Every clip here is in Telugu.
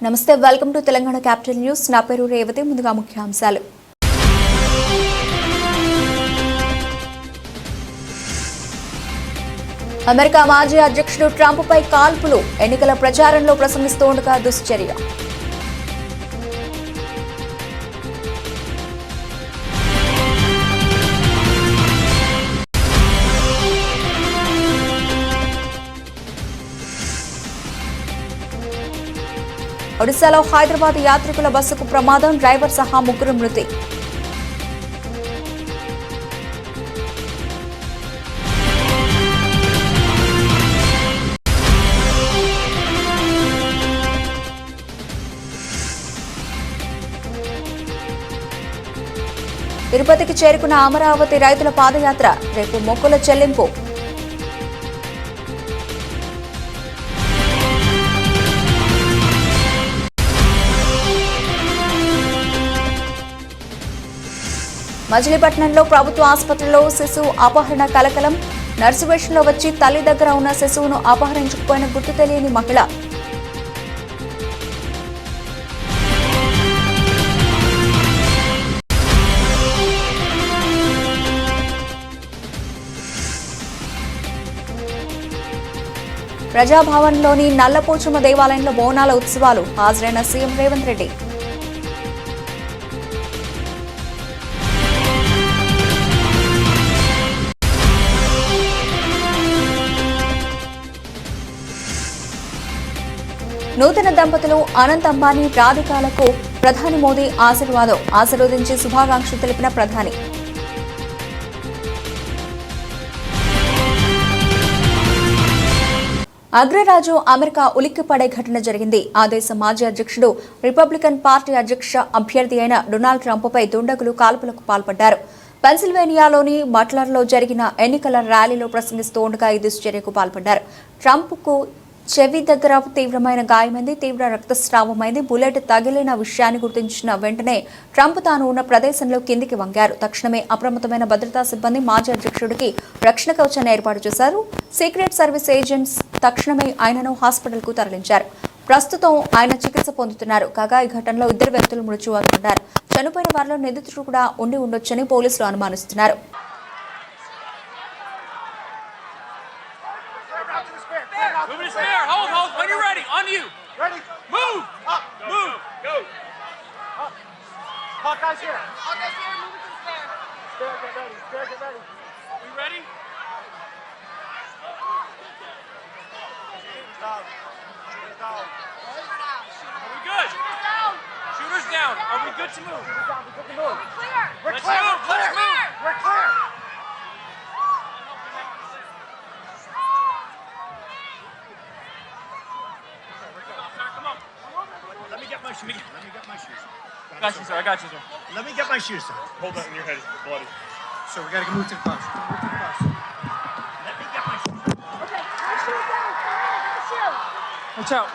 నమస్తే, welcome to Telangana capital news. నా పేరు రేవతి. ముందుగా ముఖ్యాంశాలు. అమెరికా మాజీ అధ్యక్షుడు ట్రంప్ పై కాల్పులు, ఎన్నికల ప్రచారంలో ప్రసంగిస్తుండగా దుశ్చర్య. ఒడిశాలో హైదరాబాద్ యాత్రికుల బస్సుకు ప్రమాదం, డ్రైవర్ సహా ముగ్గురు మృతి. తిరుపతికి చేరుకున్న అమరావతి రైతుల పాదయాత్ర, రేపు మొక్కుల చెల్లింపు. మచిలీపట్నంలో ప్రభుత్వ ఆసుపత్రిలో శిశువు అపహరణ కలకలం. నర్సు వేషంలో వచ్చి తల్లి దగ్గర ఉన్న శిశువును అపహరించుకుపోయిన గుర్తు తెలియని మహిళ. ప్రజాభవన్లోని నల్లపోచమ్మ దేవాలయంలో బోనాల ఉత్సవాలు, హాజరైన సీఎం రేవంత్ రెడ్డి. నూతన దంపతులు అనంత్ అంబానీ, రాధికాలకు ప్రధాని మోదీ ఆశీర్వదించి శుభాకాంక్షలు తెలిపిన ప్రధాని. అగ్రరాజు అమెరికా ఉలిక్కిపడే ఘటన జరిగింది. ఆ దేశ మాజీ అధ్యక్షుడు, రిపబ్లికన్ పార్టీ అధ్యక్ష అభ్యర్థి అయిన డొనాల్డ్ ట్రంప్పై దుండగులు కాల్పులకు పాల్పడ్డారు. పెన్సిల్వేనియాలోని బట్లర్లో జరిగిన ఎన్నికల ర్యాలీలో ప్రసంగిస్తూ ఉండగా ఈ దుశ్చర్యకు పాల్పడ్డారు. ట్రంప్కు చెవి దగ్గర తీవ్రమైన గాయమైంది, తీవ్ర రక్తస్రావమైంది. బుల్లెట్ తగిలిన విషయాన్ని గుర్తించిన వెంటనే ట్రంప్ తాను ఉన్న ప్రదేశంలో కిందికి వంగారు. తక్షణమే అప్రమత్తమైన భద్రతా సిబ్బంది మాజీ అధ్యక్షుడికి రక్షణ కవచాన్ని ఏర్పాటు చేశారు. సీక్రెట్ సర్వీస్ ఏజెంట్స్ తక్షణమే ఆయనను హాస్పిటల్కు తరలించారు. ప్రస్తుతం ఆయన చికిత్స పొందుతున్నారు. కాగా ఈ ఘటనలో 2 వ్యక్తులు మృత్యువాతున్నారు. చనిపోయిన వారిలో నిందితుడు కూడా ఉండి ఉండొచ్చని పోలీసులు అనుమానిస్తున్నారు. Hawkeye's here. Hawkeye's here. Move it to the spare. Spare, get ready. Spare, get ready. We ready? Shooters down. Shooters down. Are we good? Shooters down. Shooters down. Are we good to move? Shooters down. We're good to move. We're clear. We're clear. Let's clear. We're clear. Come on. Let me get my shoes. Let me get my shoes. I got you, sir. I got you, sir. Let me get my shoes, sir. Hold that in your head. It's bloody. Sir, we gotta move to the bus. Move to the bus. Let me get my shoes. Okay, my shoes down. My shoes. Watch out.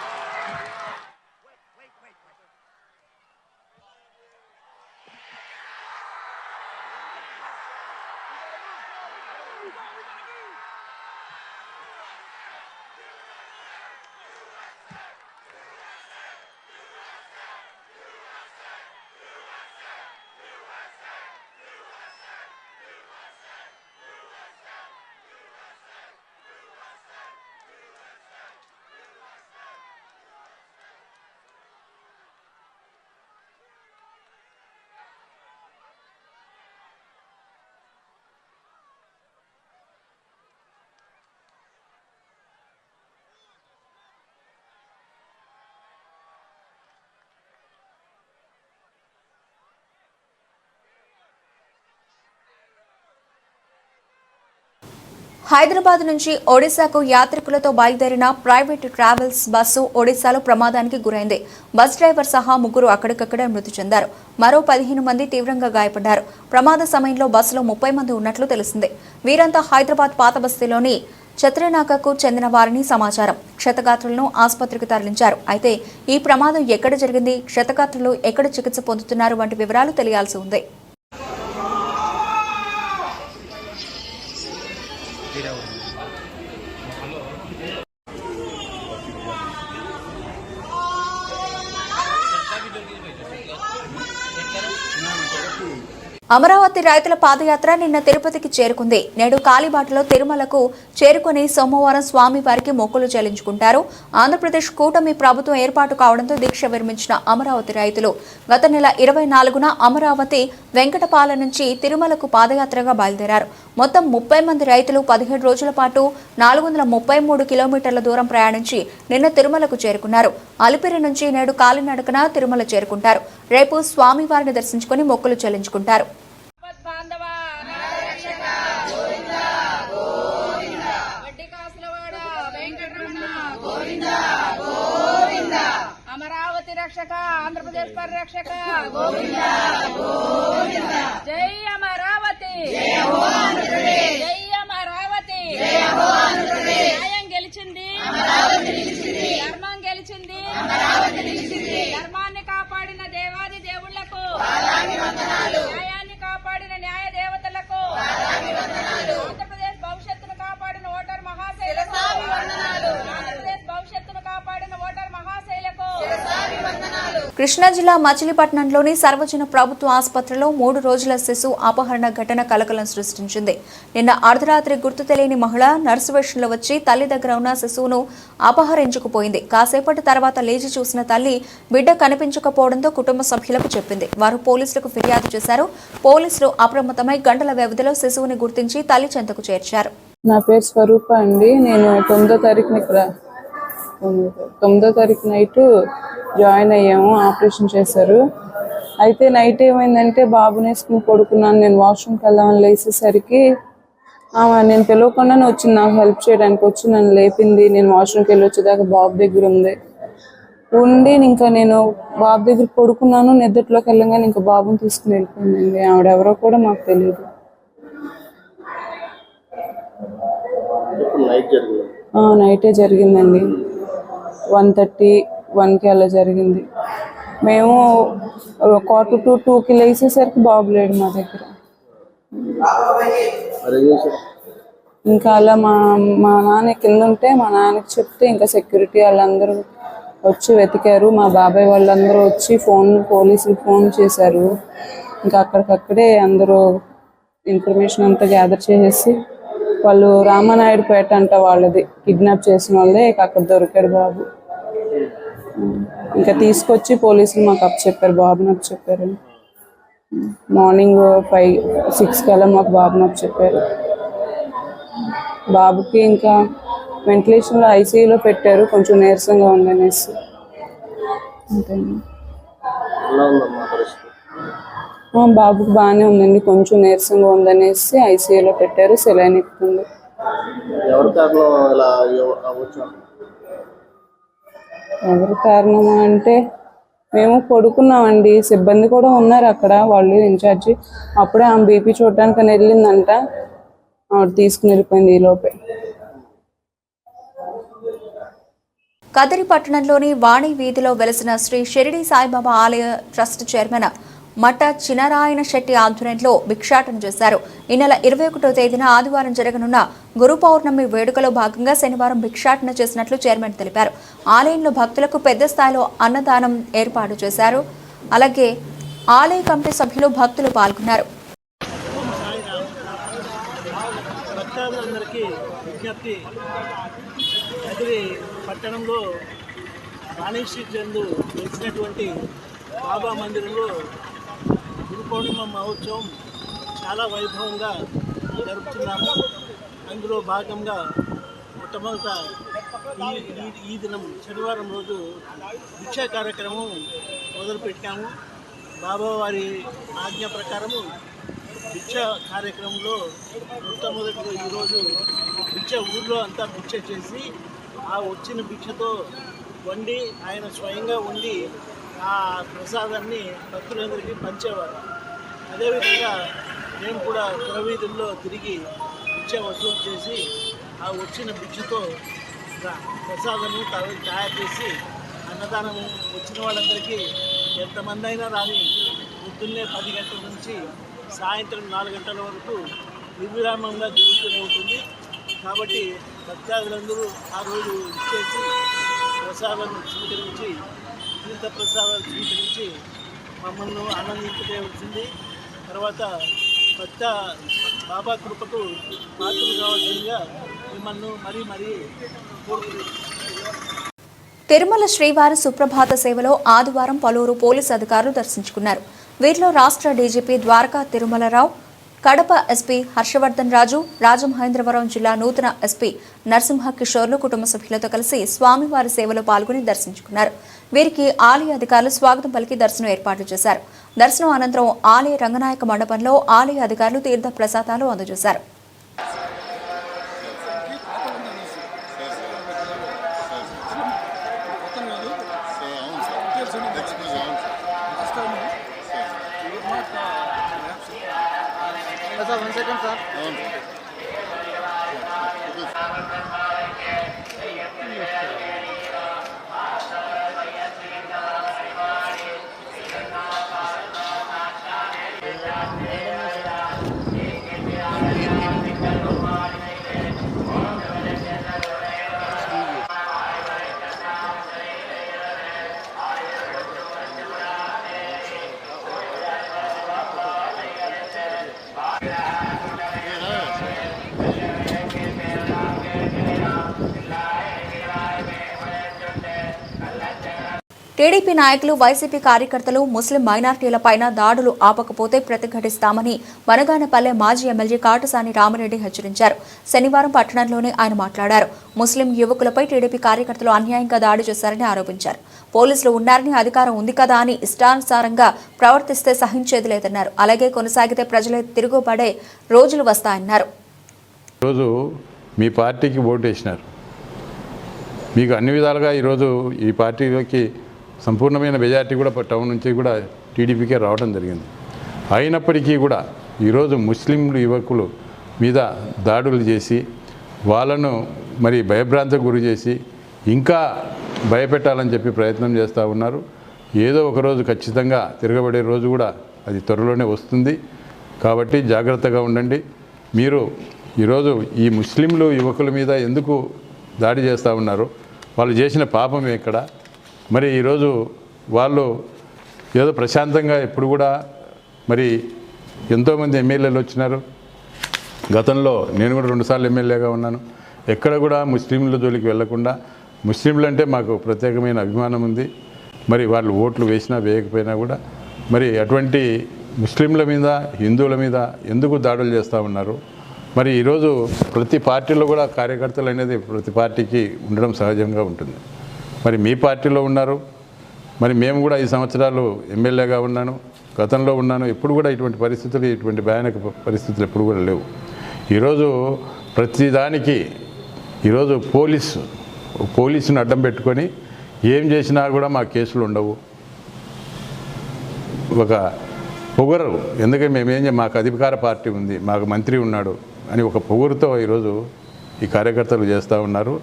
Wait. Hyderabad నుంచి ఒడిశాకు యాత్రికులతో బయలుదేరిన ప్రైవేటు ట్రావెల్స్ బస్సు ఒడిశాలో ప్రమాదానికి గురైంది. బస్ డ్రైవర్ సహా ముగ్గురు అక్కడికక్కడే మృతి చెందారు. మరో 15 మంది తీవ్రంగా గాయపడ్డారు. ప్రమాద సమయంలో బస్సులో 30 మంది ఉన్నట్లు తెలిసింది. వీరంతా హైదరాబాద్ పాత బస్తీలోని ఛత్రనాకకు చెందిన వారిని సమాచారం. క్షతగాత్రులను ఆసుపత్రికి తరలించారు. అయితే ఈ ప్రమాదం ఎక్కడ జరిగింది, క్షతగాత్రులు ఎక్కడ చికిత్స పొందుతున్నారు వంటి వివరాలు తెలియాల్సి ఉంది. అమరావతి రైతుల పాదయాత్ర నిన్న తిరుపతికి చేరుకుంది. నేడు కాలిబాటలో తిరుమలకు చేరుకుని సోమవారం స్వామివారికి మొక్కులు చెల్లించుకుంటారు. ఆంధ్రప్రదేశ్ కూటమి ప్రభుత్వం ఏర్పాటు కావడంతో దీక్ష విరమించిన అమరావతి రైతులు గత నెల 24న అమరావతి వెంకటపాల నుంచి తిరుమలకు పాదయాత్రగా బయలుదేరారు. మొత్తం 30 మంది రైతులు 17 రోజుల పాటు 433 కిలోమీటర్ల దూరం ప్రయాణించి నిన్న తిరుమలకు చేరుకున్నారు. అలిపిరి నుంచి నేడు కాలినడకన తిరుమల చేరుకుంటారు. రేపు స్వామివారిని దర్శించుకుని మొక్కులు చెల్లించుకుంటారు. అమరావతి రక్షక, ఆంధ్రప్రదేశ్ పరిరక్షక, గోవిందా గోవిందా. జై అమరావతి, జై అమరావతి. న్యాయం గెలిచింది, ధర్మం గెలిచింది, ధర్మాన్ని కాపాడిన దేవాది దేవుళ్లకు, న్యాయాన్ని కాపాడిన న్యాయ దేవతలకు, ఆంధ్రప్రదేశ్ భవిష్యత్తును కాపాడిన ఓటర్ మహాశైలకు, ఆంధ్రప్రదేశ్ భవిష్యత్తును కాపాడిన ఓటర్ మహాశైలకు. కృష్ణా జిల్లా మచిలీపట్నంలోని సర్వజన ప్రభుత్వ ఆసుపత్రిలో 3 రోజుల శిశువు అపహరణ ఘటన కలకలం సృష్టించింది. నిన్న అర్ధరాత్రి గుర్తు తెలియని మహిళ నర్సు వేషంలో వచ్చి తల్లి దగ్గర ఉన్న శిశువును అపహరించుకుపోయింది. కాసేపటి తర్వాత లేచి చూసిన తల్లి బిడ్డ కనిపించకపోవడంతో కుటుంబ సభ్యులకు చెప్పింది. వారు పోలీసులకు ఫిర్యాదు చేశారు. పోలీసులు అప్రమత్తమై గంటల వ్యవధిలో శిశువుని గుర్తించి తల్లి చెంతకు చేర్చారు. నా పేరు స్వరూప అండి. నేను 9వ తారీఖున ఇక్కడ 9వ తారీఖు నైట్ జాయిన్ అయ్యాము. ఆపరేషన్ చేశారు. అయితే నైట్ ఏమైందంటే బాబుని వేసుకుని పడుకున్నాను. నేను వాష్రూమ్కి వెళ్దామని లేచేసరికి నేను పిలవకుండానే వచ్చింది. నాకు హెల్ప్ చేయడానికి వచ్చి నన్ను లేపింది. నేను వాష్రూమ్కి వెళ్ళి వచ్చేదాకా బాబు దగ్గర ఉండి ఇంకా నేను బాబు దగ్గర పడుకున్నాను. నిద్రలోకి వెళ్ళగానే ఇంకా బాబుని తీసుకుని వెళ్ళిపోయిందండి. ఆవిడెవరో కూడా మాకు తెలియదు. నైటే జరిగిందండి. 1:30-1కి అలా జరిగింది. మేము 1:45-2కి లేచేసరికి బాబు లేడు మా దగ్గర. ఇంకా అలా మా నాన్న కింద ఉంటే మా నాన్నకి చెప్తే ఇంకా సెక్యూరిటీ వాళ్ళందరూ వచ్చి వెతికారు. మా బాబాయ్ వాళ్ళందరూ వచ్చి పోలీసులు ఫోన్ చేశారు. ఇంకా అక్కడికక్కడే అందరూ ఇన్ఫర్మేషన్ అంతా గ్యాదర్ చేసేసి వాళ్ళు రామానాయుడుపేట అంట వాళ్ళది కిడ్నాప్ చేసిన వాళ్ళే అక్కడ దొరికాడు బాబు. ఇంకా తీసుకొచ్చి పోలీసులు మాకు అప్పచెప్పారు, బాబుని అప్పచెప్పారు. మార్నింగ్ 5-6 కల్లా మాకు బాబుని అప్పచెప్పారు. బాబుకి ఇంకా వెంటిలేషన్లో ఐసీయూలో పెట్టారు. కొంచెం నీరసంగా ఉందనేసి. అంతేండి. బాబుకి బాగానే ఉందండి. కొంచెం నీరసంగా ఉందనేసి ఐసీయూలో పెట్టారు. సెలైన్ ఎక్కుతుంది. ఎవరు కారణమా అంటే మేము పడుకున్నామండి. సిబ్బంది కూడా ఉన్నారు అక్కడ, వాళ్ళు ఇన్ఛార్జి. అప్పుడే ఆమె బీపీ చూడటానికి అని వెళ్ళిందంట. ఆవిడ తీసుకుని వెళ్ళిపోయింది ఈలోపే. కదిరి పట్టణంలోని వాణి వీధిలో వెలసిన శ్రీ షిరిడి సాయిబాబా ఆలయ ట్రస్ట్ చైర్మన్ మఠ చినరాయణ శెట్టి ఆధ్వర్యంలో భిక్షాటన చేశారు. ఈ నెల 21వ తేదీన ఆదివారం జరగనున్న గురు పౌర్ణమి వేడుకలో భాగంగా శనివారం భిక్షాటన చేసినట్లు చైర్మన్ తెలిపారు. ఆలయంలో భక్తులకు పెద్ద స్థాయిలో అన్నదానం ఏర్పాటు చేశారు. అలాగే ఆలయ కమిటీ సభ్యులు, భక్తులు పాల్గొన్నారు. పట్టణంలో వాణి స్ట్రీట్ యందు వెలిసినటువంటి బాబా మందిరంలో గురు పౌర్ణిమ మహోత్సవం చాలా వైభవంగా జరుపుతున్నాము. అందులో భాగంగా మొట్టమొదట ఈ దినం శనివారం రోజు భిక్షా కార్యక్రమం మొదలుపెట్టాము. బాబా వారి ఆజ్ఞ ప్రకారము భిక్ష కార్యక్రమంలో మొట్టమొదటిగా ఈరోజు భిక్ష ఊర్లో అంతా భిక్ష చేసి ఆ వచ్చిన భిక్షతో వండి ఆయన స్వయంగా వండి ఆ ప్రసాదాన్ని భక్తులందరికీ పంచేవారు. అదేవిధంగా మేము కూడా పురవీధుల్లో తిరిగి భిక్ష వసూలు చేసి ఆ వచ్చిన భిక్షతో ప్రసాదము తయారు చేసి అన్నదానం వచ్చిన వాళ్ళందరికీ ఎంతమంది అయినా రాని పొద్దున్నే 10 గంటల నుంచి సాయంత్రం 4 గంటల వరకు నిర్విరామంగా జరుగుతూనే ఉంటుంది. కాబట్టి భక్తాదులందరూ ఆ రోజు ఇచ్చేసి ప్రసాదాలను స్వీకరించి తీర్థ ప్రసాదాలు స్వీకరించి మమ్మల్ని ఆనందించవలసింది తర్వాత కొత్త బాబా కృపకు పాత్రలు కావాల్సిందిగా మిమ్మల్ని మరీ కోరుకుంటున్నాను. తిరుమల శ్రీవారి సుప్రభాత సేవలో ఆదివారం పలువురు పోలీసు అధికారులు దర్శించుకున్నారు. వీరిలో రాష్ట్ర డీజీపీ ద్వారకా తిరుమలరావు, కడప ఎస్పీ హర్షవర్ధన్ రాజు, రాజమహేంద్రవరం జిల్లా నూతన ఎస్పీ నరసింహ కిషోర్లు కుటుంబ సభ్యులతో కలిసి స్వామివారి సేవలో పాల్గొని దర్శించుకున్నారు. వీరికి ఆలయ అధికారులు స్వాగతం పలికి దర్శనం ఏర్పాట్లు చేశారు. దర్శనం అనంతరం ఆలయ రంగనాయక మండపంలో ఆలయ అధికారులు తీర్థ ప్రసాదాలు అందజేశారు. టీడీపీ నాయకులు, వైసీపీ కార్యకర్తలు ముస్లిం మైనార్టీలపైన దాడులు ఆపకపోతే ప్రతిఘటిస్తామని వనగానపల్లె మాజీ ఎమ్మెల్యే కాటసాని రామిరెడ్డి హెచ్చరించారు. శనివారం పట్టణంలోనే ఆయన మాట్లాడారు. ముస్లిం యువకులపై టీడీపీ కార్యకర్తలు అన్యాయంగా దాడి చేశారని ఆరోపించారు. పోలీసులు ఉన్నారని, అధికారం ఉంది కదా అని ఇష్టానుసారంగా ప్రవర్తిస్తే సహించేది లేదన్నారు. అలాగే కొనసాగితే ప్రజలే తిరుగుబడే రోజులు వస్తాయన్నారు. ఈరోజు మీ పార్టీకి ఓటు వేసినారు. మీకు అన్ని విధాలుగా ఈరోజు ఈ పార్టీలోకి సంపూర్ణమైన మెజార్టీ కూడా టౌన్ నుంచి కూడా టీడీపీకే రావడం జరిగింది. అయినప్పటికీ కూడా ఈరోజు ముస్లింలు యువకులు మీద దాడులు చేసి వాళ్ళను మరి భయభ్రాంతికి గురి చేసి ఇంకా భయపెట్టాలని చెప్పి ప్రయత్నం చేస్తూ ఉన్నారు. ఏదో ఒకరోజు ఖచ్చితంగా తిరగబడే రోజు కూడా అది త్వరలోనే వస్తుంది. కాబట్టి జాగ్రత్తగా ఉండండి. మీరు ఈరోజు ఈ ముస్లింలు యువకుల మీద ఎందుకు దాడి చేస్తూ ఉన్నారు? వాళ్ళు చేసిన పాపం ఎక్కడ? మరి ఈరోజు వాళ్ళు ఏదో ప్రశాంతంగా ఎప్పుడు కూడా మరి ఎంతోమంది ఎమ్మెల్యేలు వచ్చినారు. గతంలో నేను కూడా 2 సార్లు ఎమ్మెల్యేగా ఉన్నాను. ఎక్కడ కూడా ముస్లింల జోలికి వెళ్లకుండా, ముస్లింలు అంటే మాకు ప్రత్యేకమైన అభిమానం ఉంది. మరి వాళ్ళు ఓట్లు వేసినా వేయకపోయినా కూడా మరి అటువంటి ముస్లింల మీద, హిందువుల మీద ఎందుకు దాడులు చేస్తూ ఉన్నారు? మరి ఈరోజు ప్రతి పార్టీలో కూడా కార్యకర్తలు అనేది ప్రతి పార్టీకి ఉండడం సహజంగా ఉంటుంది. మరి మీ పార్టీలో ఉన్నారు, మరి మేము కూడా 5 సంవత్సరాలు ఎమ్మెల్యేగా ఉన్నాను, గతంలో ఉన్నాను. ఎప్పుడు కూడా ఇటువంటి పరిస్థితులు, ఇటువంటి భయానక పరిస్థితులు ఎప్పుడు కూడా లేవు. ఈరోజు ప్రతిదానికి ఈరోజు పోలీసును అడ్డం పెట్టుకొని ఏం చేసినా కూడా మా కేసులు ఉండవు. ఒక పొగరు, ఎందుకంటే మాకు అధికార పార్టీ ఉంది, మాకు మంత్రి ఉన్నాడు అని ఒక పొగురుతో ఈరోజు ఈ కార్యకర్తలు చేస్తూ ఉన్నారు.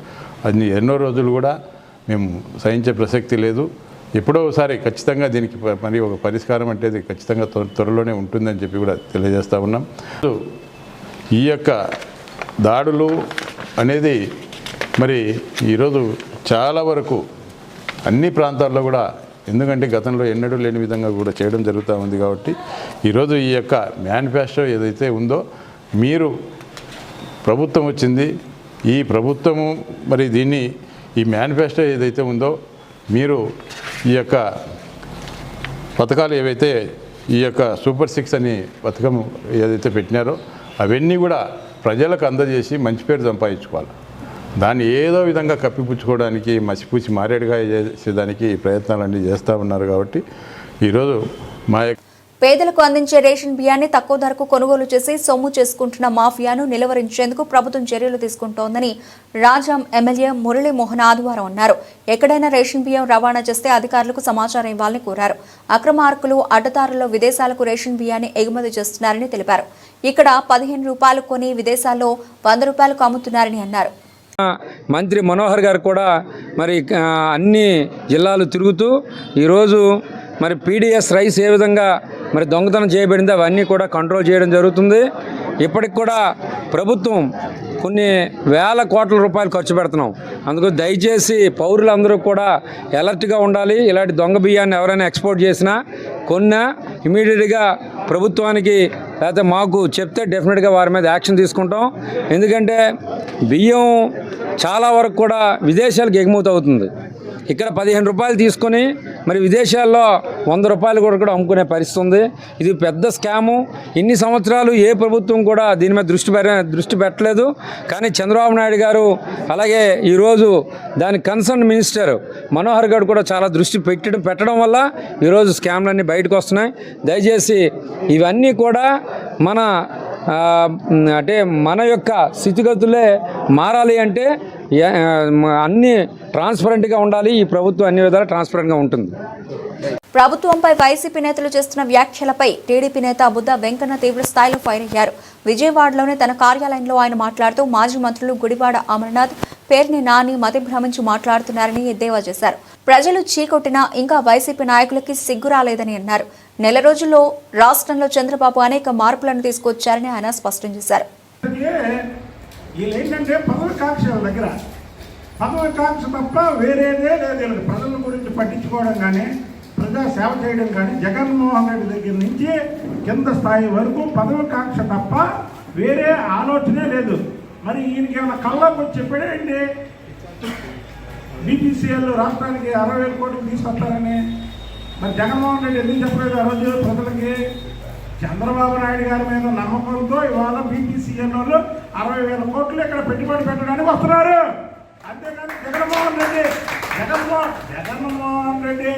అది ఎన్నో రోజులు కూడా మేము సహించే ప్రసక్తి లేదు. ఎప్పుడో ఒకసారి ఖచ్చితంగా దీనికి మరి ఒక పరిష్కారం అంటే ఖచ్చితంగా త్వరలోనే ఉంటుందని చెప్పి కూడా తెలియజేస్తూ ఉన్నాం. ఈ యొక్క దాడులు అనేది మరి ఈరోజు చాలా వరకు అన్ని ప్రాంతాల్లో కూడా, ఎందుకంటే గతంలో ఎన్నడూ లేని విధంగా కూడా చేయడం జరుగుతూ ఉంది. కాబట్టి ఈరోజు ఈ యొక్క మేనిఫెస్టో ఏదైతే ఉందో, మీరు ప్రభుత్వం వచ్చింది, ఈ ప్రభుత్వము మరి దీన్ని ఈ మేనిఫెస్టో ఏదైతే ఉందో మీరు ఈ యొక్క పథకాలు ఏవైతే ఈ యొక్క సూపర్ 6 అని పథకం ఏదైతే పెట్టినారో అవన్నీ కూడా ప్రజలకు అందజేసి మంచి పేరు సంపాదించుకోవాలి. దాన్ని ఏదో విధంగా కప్పిపుచ్చుకోవడానికి, మసిపూచి మారేడుగా చేసేదానికి ప్రయత్నాలన్నీ చేస్తూ ఉన్నారు. కాబట్టి ఈరోజు మా పేదలకు అందించే రేషన్ బియ్యాన్ని తక్కువ ధరకు కొనుగోలు చేసి సొమ్ము చేసుకుంటున్న మాఫియాను నిలువరించేందుకు ప్రభుత్వం చర్యలు తీసుకుంటోందని రాజాం ఎమ్మెల్యే మురళీమోహన్ ఆదివారం అన్నారు. ఎక్కడైనా రేషన్ బియ్యం రవాణా చేస్తే అధికారులకు సమాచారం ఇవ్వాలని కోరారు. అక్రమార్కులు, అడ్డదారుల్లో విదేశాలకు రేషన్ బియ్యాన్ని ఎగుమతి చేస్తున్నారని తెలిపారు. ఇక్కడ 15 రూపాయలు కొని విదేశాల్లో 100 రూపాయలకు అమ్ముతున్నారని అన్నారు. మంత్రి మనోహర్ గారు కూడా మరి అన్ని జిల్లాలు తిరుగుతూ ఈరోజు మరి పీడిఎస్ రైస్ ఏ విధంగా మరి దొంగతనం చేయబడింది అవన్నీ కూడా కంట్రోల్ చేయడం జరుగుతుంది. ఇప్పటికి కూడా ప్రభుత్వం కొన్ని వేల కోట్ల రూపాయలు ఖర్చు పెడుతున్నాం. అందుకు దయచేసి పౌరులందరూ కూడా అలర్ట్గా ఉండాలి. ఇలాంటి దొంగ బియ్యాన్ని ఎవరైనా ఎక్స్పోర్ట్ చేసినా కొన్నా ఇమీడియట్గా ప్రభుత్వానికి లేకపోతే మాకు చెప్తే డెఫినెట్గా వారి మీద యాక్షన్ తీసుకుంటాం. ఎందుకంటే బియ్యం చాలా వరకు కూడా విదేశాలకు ఎగుమతి అవుతుంది. ఇక్కడ 15 రూపాయలు తీసుకొని మరి విదేశాల్లో 100 రూపాయలు కూడా అమ్ముకునే పరిస్థితి ఉంది. ఇది పెద్ద స్కాము. ఇన్ని సంవత్సరాలు ఏ ప్రభుత్వం కూడా దీని మీద దృష్టి పెట్టలేదు. కానీ చంద్రబాబు నాయుడు గారు అలాగే ఈరోజు దాని కన్సర్న్ మినిస్టర్ మనోహర్ గారు కూడా చాలా దృష్టి పెట్టడం వల్ల ఈరోజు స్కామ్లన్నీ బయటకు వస్తున్నాయి. దయచేసి ఇవన్నీ కూడా అంటే మన యొక్క స్థితిగతులే మారాలి అంటే అన్నీ ట్రాన్స్పరెంట్గా ఉండాలి. ఈ ప్రభుత్వం అన్ని విధాలా ట్రాన్స్పరెంట్గా ఉంటుంది. ప్రభుత్వంపై వైసీపీ నేతలు చేస్తున్న వ్యాఖ్యలపై టీడీపీ నేత బుద్ధ వెంకన్న తీవ్ర స్థాయిలో ఫైర్ అయ్యారు. విజయవాడలోని తన కార్యాలయంలో ఆయన మాట్లాడుతూ మాజీ మంత్రులు గుడివాడ అమర్నాథ్, పేర్ని నాని మతి భ్రమించి మాట్లాడుతున్నారని ఎద్దేవా చేశారు. ప్రజలు చీకొట్టినా ఇంకా వైసీపీ నాయకులకి సిగ్గు రాలేదని అన్నారు. నెల రోజుల్లో రాష్ట్రంలో చంద్రబాబు అనేక మార్పులను తీసుకొచ్చారని ఆయన స్పష్టం చేశారు. పదవికాంక్ష తప్ప వేరేదే లేదు. ప్రజల గురించి పట్టించుకోవడం కానీ ప్రజా సేవ చేయడం కానీ జగన్మోహన్ రెడ్డి దగ్గర నుంచి కింద స్థాయి వరకు పదవికాంక్ష తప్ప వేరే ఆలోచనే లేదు. మరి ఈయనకి ఏమైనా కళ్ళకు వచ్చి చెప్పాడండి బీపీసీఎల్ రాష్ట్రానికి 60,000 కోట్లు తీసుకొస్తారని. మరి జగన్మోహన్ రెడ్డి ఎందుకు చెప్పలేదు ఆ రోజు ప్రజలకి? చంద్రబాబు నాయుడు గారి మీద నమ్మకంతో ఇవాళ బీపీసీఎల్ వాళ్ళు 60,000 కోట్లు ఇక్కడ పెట్టుబడి పెట్టడానికి వస్తున్నారు. అంతేకాని జగన్మోహన్ రెడ్డి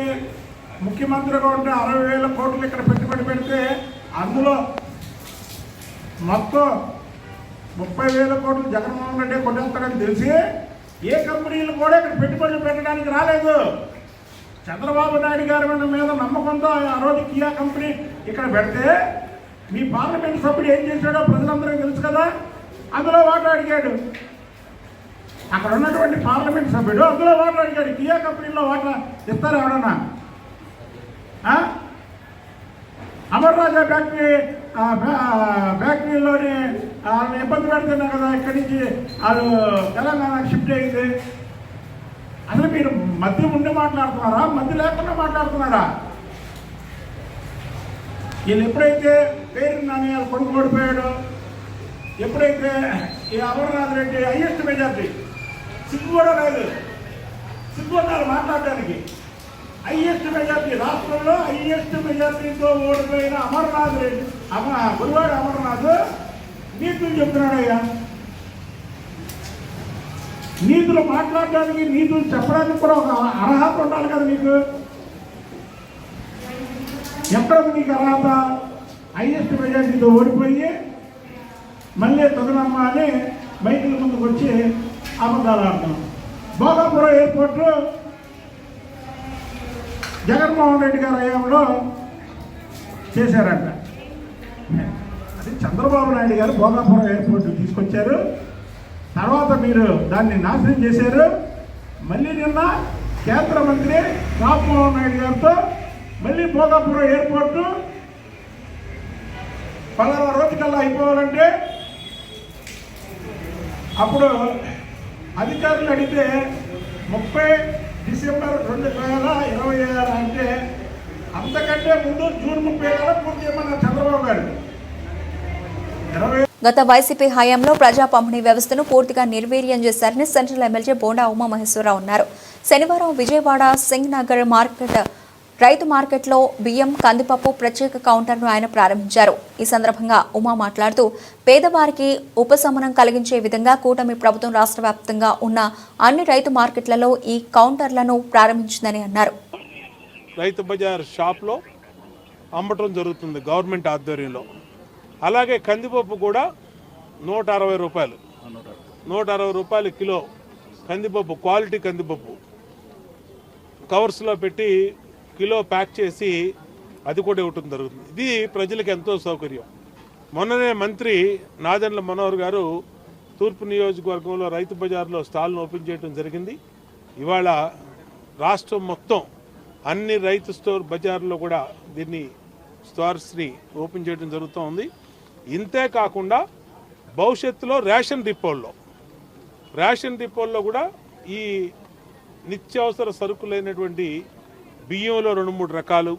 ముఖ్యమంత్రిగా ఉంటే 60,000 కోట్లు ఇక్కడ పెట్టుబడి పెడితే అందులో మొత్తం 30,000 కోట్లు జగన్మోహన్ రెడ్డి కొట్టేస్తాడని తెలిసి ఏ కంపెనీలు కూడా ఇక్కడ పెట్టుబడులు పెట్టడానికి రాలేదు. చంద్రబాబు నాయుడు గారి మీద నమ్మకంతో ఆ రోజు కియా కంపెనీ ఇక్కడ పెడితే మీ పార్లమెంట్ సభ్యుడు ఏం చేశాడో ప్రజలందరికీ తెలుసు కదా. అందులో వాటా అడిగాడు. అక్కడ ఉన్నటువంటి పార్లమెంట్ సభ్యుడు అందులో వాటా అడిగాడు. కియా కంపెనీలో వాటా ఇస్తారు ఎవడన్నా? అమర్ రాజా ఫ్యాక్టరీలోని వాళ్ళని ఇబ్బంది పెడుతున్నా కదా, ఇక్కడి నుంచి వాళ్ళు తెలంగాణకు షిఫ్ట్ అయింది. అసలు మీరు మధ్య ఉండి మాట్లాడుతున్నారా, మధ్య లేకుండా మాట్లాడుతున్నారా? వీళ్ళు ఎప్పుడైతే పేరు నాని వాళ్ళ కొడుకు ఓడిపోయాడో, ఎప్పుడైతే ఈ అమర్నాథ్ రెడ్డి హైయెస్ట్ మెజార్టీ, సిగ్గు కూడా లేదు, సిగ్గు ఉన్నారు మాట్లాడడానికి. హైయెస్ట్ మెజార్టీ, రాష్ట్రంలో హైయెస్ట్ మెజార్టీతో ఓడిపోయిన అమర్నాథ్ రెడ్డి గురువాడ అమర్నాథ్ నీతులు చెప్తున్నాడయ్యా. నీతులు మాట్లాడడానికి, నీతులు చెప్పడానికి కూడా ఒక అర్హత ఉండాలి కదా నీకు. ఎక్కడ నీకు అర్హత? హైయెస్ట్ మెజార్టీతో ఓడిపోయి మళ్ళీ తొగనమ్మ అని మైకుల ముందుకు వచ్చి అబద్ధాలు ఆడతాం. భోగాపురం ఎయిర్పోర్టు జగన్మోహన్ రెడ్డి గారి హయాంలో చేశారంట. అది చంద్రబాబు నాయుడు గారు భోగాపురం ఎయిర్పోర్టు తీసుకొచ్చారు. తర్వాత మీరు దాన్ని నాశనం చేశారు. మళ్ళీ నిన్న కేంద్ర మంత్రి రామ్మోహన్ నాయుడు గారితో మళ్ళీ భోగాపురం ఎయిర్పోర్టు పలానా రోజుకల్లా అయిపోవాలంటే అప్పుడు అధికారులు అడిగితే 30 డిసెంబర్ 2026 అంటే అంతకంటే ముందు జూన్ 30 పూర్తి చేయమన్నారు చంద్రబాబు గారు. గత వైసీపీ హయాంలో ప్రజా పంపిణీ వ్యవస్థను పూర్తిగా నిర్వీర్యం చేశారని సెంట్రల్ ఎమ్మెల్యే బోండా ఉమామహేశ్వరరావు అన్నారు. శనివారం విజయవాడ సింగ్ నగర్ రైతు మార్కెట్లో బియ్యం, కందిపప్పు ప్రత్యేక కౌంటర్ను ఆయన ప్రారంభించారు. ఈ సందర్భంగా ఉమా మాట్లాడుతూ పేదవారికి ఉపశమనం కలిగించే విధంగా కూటమి ప్రభుత్వం రాష్ట్ర వ్యాప్తంగా ఉన్న అన్ని రైతు మార్కెట్లలో ఈ కౌంటర్లను ప్రారంభించిందని అన్నారు. రైతు బజార్ షాప్లో అమ్మటం జరుగుతుంది గవర్నమెంట్ ఆధ్వర్యంలో. అలాగే కందిపప్పు కూడా 160 రూపాయలు, 160 రూపాయలు కిలో కందిపప్పు, క్వాలిటీ కందిపప్పు కవర్స్లో పెట్టి కిలో ప్యాక్ చేసి అది కూడా ఇవ్వటం జరుగుతుంది. ఇది ప్రజలకు ఎంతో సౌకర్యం. మొన్ననే మంత్రి నాదెండ్ల మనోహర్ గారు తూర్పు నియోజకవర్గంలో రైతు బజార్లో స్టాల్ను ఓపెన్ చేయడం జరిగింది. ఇవాళ రాష్ట్రం మొత్తం అన్ని రైతు స్టోర్ బజార్లో కూడా దీన్ని స్టోర్స్ని ఓపెన్ చేయడం జరుగుతూ ఉంది. ఇంతే కాకుండా భవిష్యత్తులో రేషన్ డిపోల్లో కూడా ఈ నిత్యావసర సరుకులైనటువంటి బియ్యంలో 2-3 రకాలు,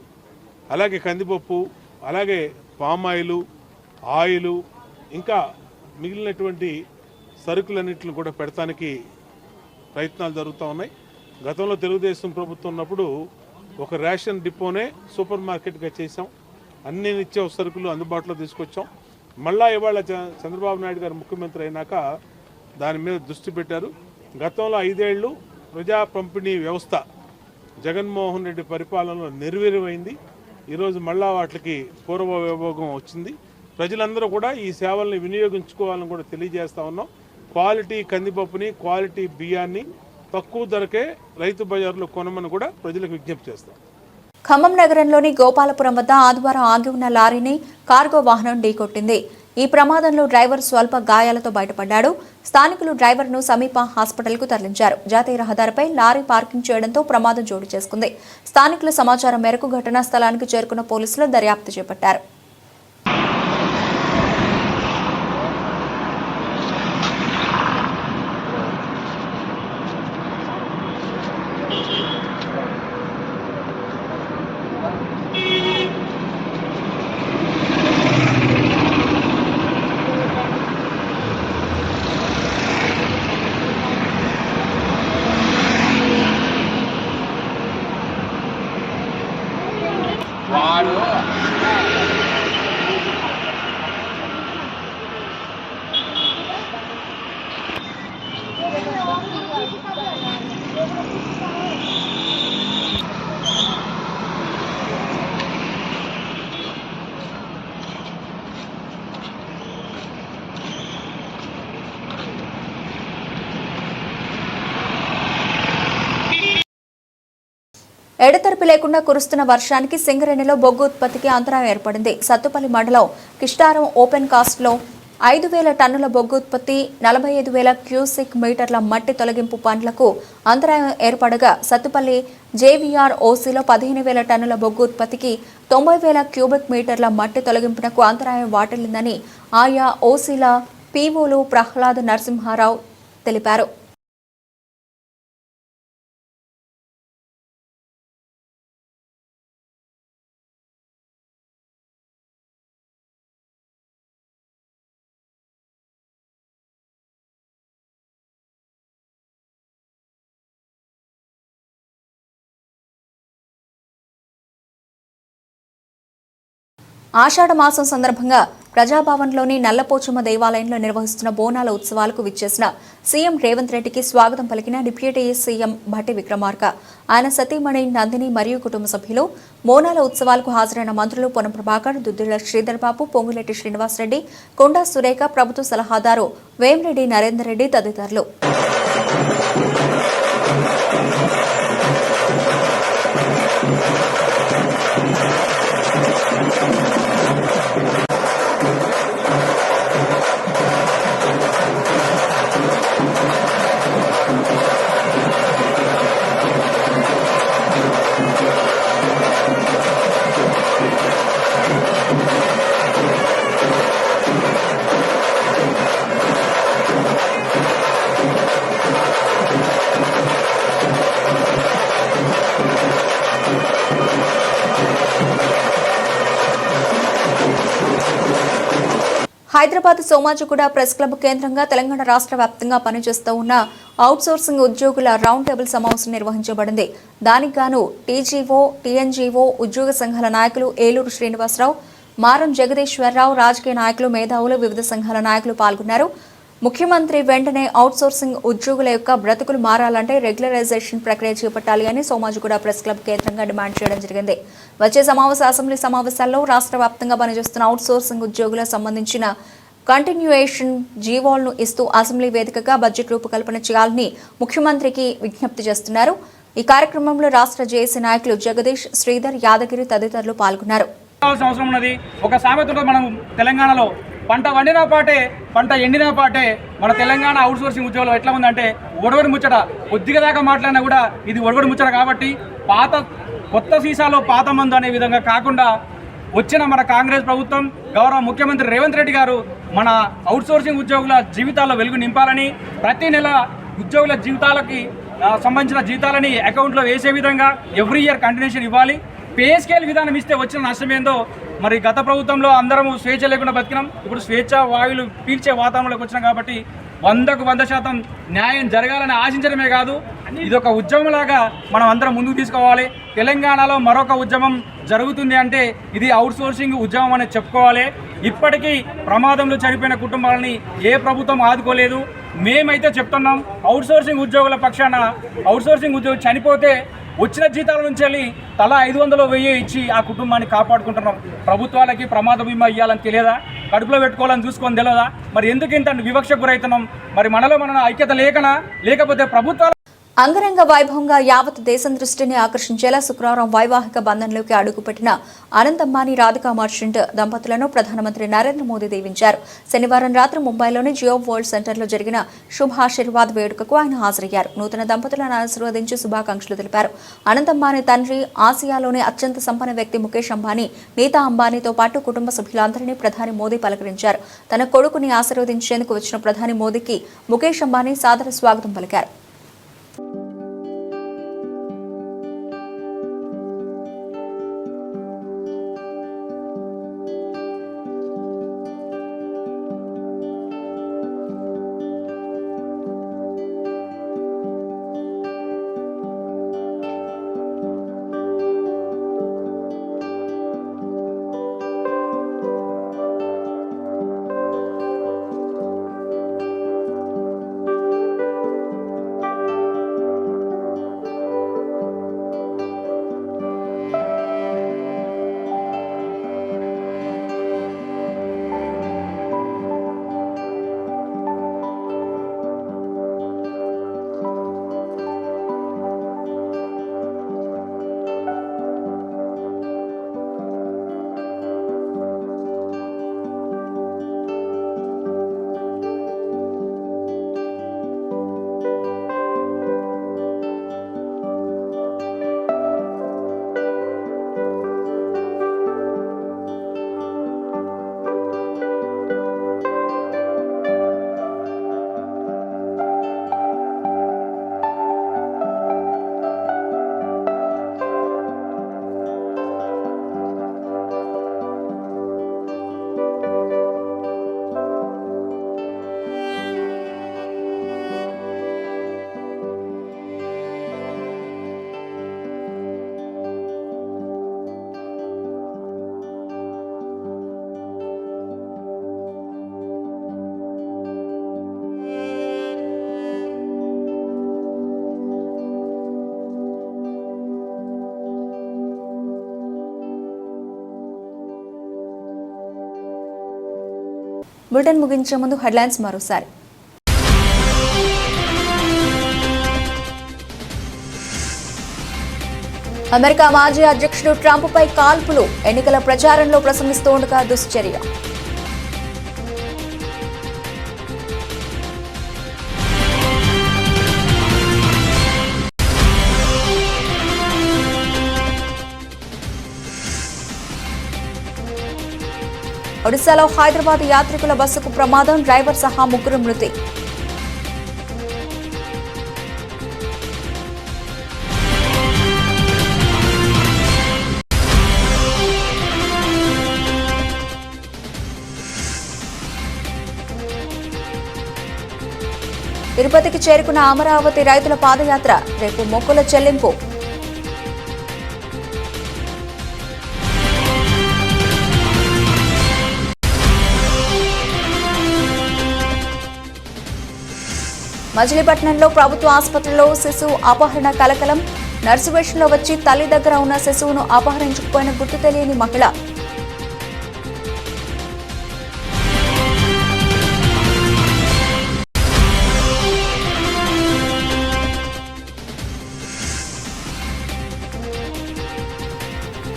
అలాగే కందిపప్పు, అలాగే పామాయిలు, ఆయిలు, ఇంకా మిగిలినటువంటి సరుకులన్నింటిని కూడా పెడతానికి ప్రయత్నాలు జరుగుతూ ఉన్నాయి. గతంలో తెలుగుదేశం ప్రభుత్వం ఉన్నప్పుడు ఒక రేషన్ డిపోనే సూపర్ మార్కెట్గా చేసాం. అన్ని నిత్యావసర సరుకులు అందుబాటులో తీసుకొచ్చాం. మళ్ళా ఇవాళ చంద్రబాబు నాయుడు గారు ముఖ్యమంత్రి అయినాక దాని మీద దృష్టి పెట్టారు. గతంలో 5 ఏళ్ళు ప్రజా పంపిణీ వ్యవస్థ జగన్మోహన్ రెడ్డి పరిపాలనలో నిర్వీర్యమైంది. ఈరోజు మళ్ళా వాటికి పూర్వ వైభోగం వచ్చింది. ప్రజలందరూ కూడా ఈ సేవల్ని వినియోగించుకోవాలని కూడా తెలియజేస్తా ఉన్నాం. క్వాలిటీ కందిపప్పుని, క్వాలిటీ బియ్యాన్ని తక్కువ ధరకే రైతు బజార్లో కొనమని కూడా ప్రజలకు విజ్ఞప్తి చేస్తాం. ఖమ్మం నగరంలోని గోపాలపురం వద్ద ఆదివారం ఆగి ఉన్న లారీని కార్గో వాహనం ఢీకొట్టింది. ఈ ప్రమాదంలో డ్రైవర్ స్వల్ప గాయాలతో బయటపడ్డాడు. స్థానికులు డ్రైవర్ను సమీప హాస్పిటల్కు తరలించారు. జాతీయ రహదారిపై లారీ పార్కింగ్ చేయడంతో ప్రమాదం చోటు చేసుకుంది. స్థానికుల సమాచారం మేరకు ఘటనా స్థలానికి చేరుకున్న పోలీసులు దర్యాప్తు చేపట్టారు. ఎడతెరిపి లేకుండా కురుస్తున్న వర్షానికి సింగరేణిలో బొగ్గు ఉత్పత్తికి అంతరాయం ఏర్పడింది. సత్తుపల్లి మండలం కిష్టారం ఓపెన్ కాస్ట్లో 5,000 టన్నుల బొగ్గు ఉత్పత్తి, 45,000 క్యూసెక్ మీటర్ల మట్టి తొలగింపు పనులకు అంతరాయం ఏర్పడగా సత్తుపల్లి జేవీఆర్ ఓసీలో 15,000 టన్నుల బొగ్గు ఉత్పత్తికి 90,000 క్యూబిక్ మీటర్ల మట్టి తొలగింపునకు అంతరాయం వాటిల్లిందని ఆయా ఓసీల పీఓలు ప్రహ్లాద్ నరసింహారావు తెలిపారు. ఆషాఢ మాసం సందర్భంగా ప్రజాభవన్లోని నల్లపోచమ్మ దేవాలయంలో నిర్వహిస్తున్న బోనాల ఉత్సవాలకు విచ్చేసిన సీఎం రేవంత్ రెడ్డికి స్వాగతం పలికిన డిప్యూటీ సీఎం భట్టి విక్రమార్క, ఆయన సతీమణి నందిని మరియు కుటుంబ సభ్యులు. బోనాల ఉత్సవాలకు హాజరైన మంత్రులు పొన్నం ప్రభాకర్, దుద్దిళ్ల శ్రీధర్ బాబు, పొంగులేటి శ్రీనివాసరెడ్డి, కొండా సురేఖ, ప్రభుత్వ సలహాదారు వేమిరెడ్డి నరేందర్ రెడ్డి తదితరులు. హైదరాబాద్ సోమాజిగూడ ప్రెస్ క్లబ్ కేంద్రంగా తెలంగాణ రాష్ట్ర వ్యాప్తంగా పనిచేస్తూ ఉన్న అవుట్సోర్సింగ్ ఉద్యోగుల రౌండ్ టేబుల్ సమావేశం నిర్వహించబడింది. దానికి గాను టీజీఓ, టీఎన్జీఓ ఉద్యోగ సంఘాల నాయకులు ఏలూరు శ్రీనివాసరావు, మారం జగదీశ్వరరావు, రాజకీయ నాయకులు, మేధావులు, వివిధ సంఘాల నాయకులు పాల్గొన్నారు. ముఖ్యమంత్రి వెంటనే అవుట్సోర్సింగ్ ఉద్యోగుల యొక్క బ్రతుకులు మారాలంటే రెగ్యులరైజేషన్ ప్రక్రియ చేపట్టాలి అని సోమాజిగూడ ప్రెస్ క్లబ్ కేంద్రంగా డిమాండ్ చేయడం జరిగింది. వచ్చే అసెంబ్లీ సమావేశాల్లో రాష్ట్ర వ్యాప్తంగా పనిచేస్తున్న అవుట్సోర్సింగ్ ఉద్యోగుల సంబంధించిన కంటిన్యూయేషన్ జీవోలను ఇస్తూ అసెంబ్లీ వేదికగా బడ్జెట్ రూపకల్పన చేయాలని ముఖ్యమంత్రికి విజ్ఞప్తి చేస్తున్నారు. ఈ కార్యక్రమంలో రాష్ట్ర జేఏసీ నాయకులు జగదీష్, శ్రీధర్, యాదగిరి తదితరులు పాల్గొన్నారు. ఒక సామెత మనం తెలంగాణలో పంట వండిన పాటే, పంట ఎండిన పాటే. మన తెలంగాణ అవుట్సోర్సింగ్ ఉద్యోగులు ఎట్లా ఉందంటే ఒడవడి ముచ్చట. కొద్దిగా దాకా మాట్లాడినా కూడా ఇది ఒడవడి ముచ్చట. కాబట్టి కొత్త సీసాలో పాత మందు అనే విధంగా కాకుండా వచ్చిన మన కాంగ్రెస్ ప్రభుత్వం గౌరవ ముఖ్యమంత్రి రేవంత్ రెడ్డి గారు మన అవుట్సోర్సింగ్ ఉద్యోగుల జీవితాల్లో వెలుగు నింపాలని, ప్రతి నెల ఉద్యోగుల జీవితాలకి సంబంధించిన జీతాలని అకౌంట్లో వేసే విధంగా ఎవ్రీ ఇయర్ కంటిన్యూషన్ ఇవ్వాలి. పే స్కేల్ విధానం ఇస్తే వచ్చిన నష్టం ఏందో మరి గత ప్రభుత్వంలో అందరము స్వేచ్ఛ లేకుండా బతికినాం. ఇప్పుడు స్వేచ్ఛ వాయువులు పీల్చే వాతావరణంలోకి వచ్చినాం కాబట్టి 100% న్యాయం జరగాలని ఆశించడమే కాదు, ఇది ఒక ఉద్యమంలాగా మనం అందరం ముందుకు తీసుకోవాలి. తెలంగాణలో మరొక ఉద్యమం జరుగుతుంది అంటే ఇది అవుట్సోర్సింగ్ ఉద్యమం అని చెప్పుకోవాలి. ఇప్పటికీ ప్రమాదంలో చనిపోయిన కుటుంబాలని ఏ ప్రభుత్వం ఆదుకోలేదు. మేమైతే చెప్తున్నాం, అవుట్సోర్సింగ్ ఉద్యోగుల పక్షాన అవుట్సోర్సింగ్ ఉద్యోగి చనిపోతే వచ్చిన జీతాల నుంచి వెళ్ళి తలా 500 1000 ఇచ్చి ఆ కుటుంబాన్ని కాపాడుకుంటున్నాం. ప్రభుత్వాలకి ప్రమాద బీమా ఇవ్వాలని తెలియదా? కడుపులో పెట్టుకోవాలని చూసుకొని తెలియదా? మరి ఎందుకు ఇంత వివక్షకు గురవుతున్నాం? మరి మనలో మన ఐక్యత లేకనా, లేకపోతే ప్రభుత్వాల అంగరంగ వైభవంగా యావత్ దేశం దృష్టిని ఆకర్షించేలా శుక్రవారం వైవాహిక బంధంలోకి అడుగుపెట్టిన అనంత్ అంబానీ రాధికా మర్చెంట్ దంపతులను ప్రధానమంత్రి నరేంద్ర మోదీ దీవించారు. శనివారం రాత్రి ముంబైలోని జియో వరల్డ్ సెంటర్లో జరిగిన శుభాశీర్వాద్ వేడుకకు ఆయన హాజరయ్యారు. నూతన దంపతులను ఆశీర్వదించి శుభాకాంక్షలు తెలిపారు. అనంత్ అంబానీ తండ్రి, ఆసియాలోనే అత్యంత సంపన్న వ్యక్తి ముఖేష్ అంబానీ, నీతా అంబానీతో పాటు కుటుంబ సభ్యులందరినీ ప్రధాని మోదీ పలకరించారు. తన కొడుకుని ఆశీర్వదించేందుకు వచ్చిన ప్రధాని మోదీకి ముఖేష్ అంబానీ సాదర స్వాగతం పలికారు. బులెటిన్ ముగించే ముందు హెడ్లైన్స్ మరోసారి. అమెరికా మాజీ అధ్యక్షుడు ట్రంప్పై కాల్పులు, ఎన్నికల ప్రచారంలో ప్రసంగిస్తుండగా దుశ్చర్య. ఒడిశాలో హైదరాబాద్ యాత్రికుల బస్సుకు ప్రమాదం, డ్రైవర్ సహా 3 మృతి. తిరుపతికి చేరుకున్న అమరావతి రైతుల పాదయాత్ర, రేపు మొక్కుల చెల్లింపు. మచిలీపట్నంలో ప్రభుత్వ ఆసుపత్రిలో శిశువు అపహరణ కలకలం, నర్సు వేషంలో వచ్చి తల్లి దగ్గర ఉన్న శిశువును అపహరించుకుపోయిన గుర్తు తెలియని మహిళ.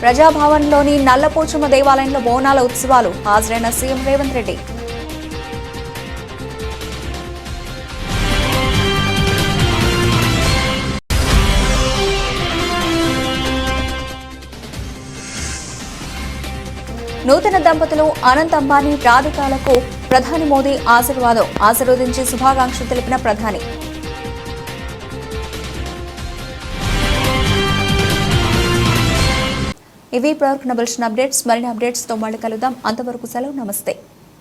ప్రజాభవన్లోని నల్లపోచమ్మ దేవాలయంలో బోనాల ఉత్సవాలు, హాజరైన సీఎం రేవంత్ రెడ్డి. నూతన దంపతులు అనంత్ అంబానీ రాధికాలకు ప్రధాని మోదీ ఆశీర్వదించి శుభాకాంక్షలు తెలిపిన ప్రధాని. ఇవి ప్రవర్తన బులెటిన్ అప్డేట్స్. మరిన్ని అప్డేట్స్తో మళ్ళీ కలుద్దాం. అంతవరకు సెలవు. నమస్తే.